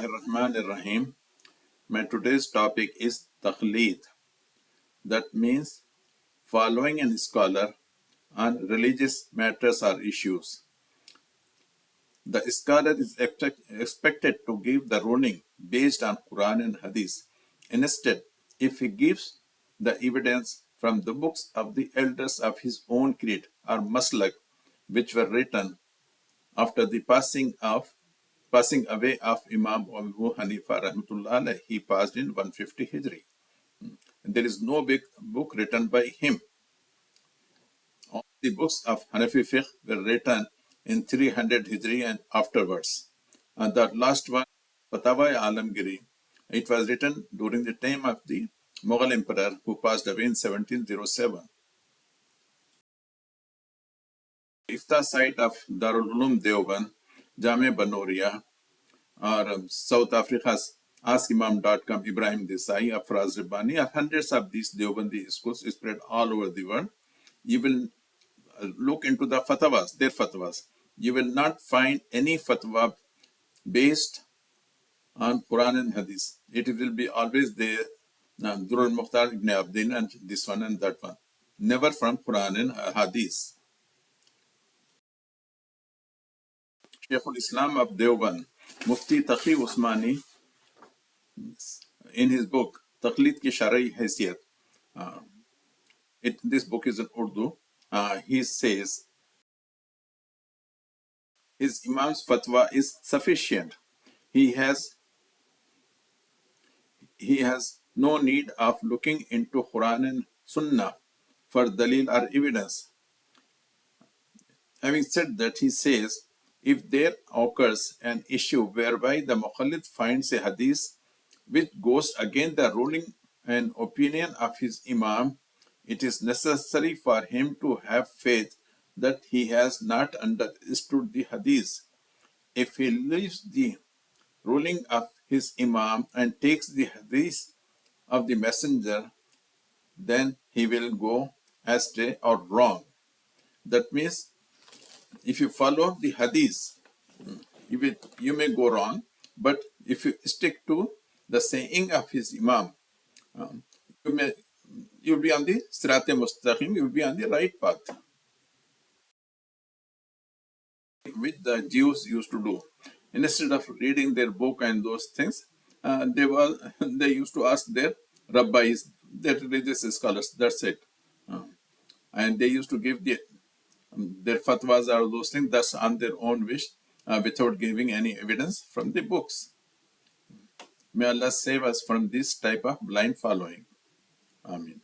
Rahim. My today's topic is Taqleed. That means following a scholar on religious matters or issues. The scholar is expected to give the ruling based on Quran and Hadith. Instead, if he gives the evidence from the books of the elders of his own creed or maslak, which were written after the passing away of Imam Abu Hanifa rahmatullah alayhi, he passed in 150 Hijri. There is no big book written by him. All the books of Hanafi fiqh were written in 300 Hijri and afterwards. And that last one, Fatwa Alamgiri, it was written during the time of the Mughal emperor who passed away in 1707. Ifta site of Darul Ulum Deoband, Jame Banoria, or South Africa's AskImam.com, Ibrahim Desai, Afraz Rabbani, or hundreds of these Deobandi schools spread all over the world. You will look into the fatwas, their fatwas. You will not find any fatwa based on Quran and Hadith. It will be always there, Durul Mukhtar Ibn Abdin and this one and that one. Never from Quran and Hadith. Shaykhul Islam of Deoband, Mufti Taqi Usmani, in his book, Taqleed Haisiyyat, this book is in Urdu, he says his Imam's fatwa is sufficient. He has no need of looking into Quraan and Sunnah for daleel or evidence. Having said that, he says, if there occurs an issue whereby the muqallid finds a hadith which goes against the ruling and opinion of his Imam, it is necessary for him to have faith that he has not understood the hadith. If he leaves the ruling of his Imam and takes the hadith of the messenger, then he will go astray or wrong. That means if you follow the hadith, you may go wrong, but if you stick to the saying of his Imam, you'll be on the Sirat Mustaqim, you'll be on the right path, which the Jews used to do. Instead of reading their book and those things, they used to ask their rabbis, their religious scholars. That's it, and they used to give their fatwas or those things thus on their own wish, without giving any evidence from the books. May Allah save us from this type of blind following. Amen.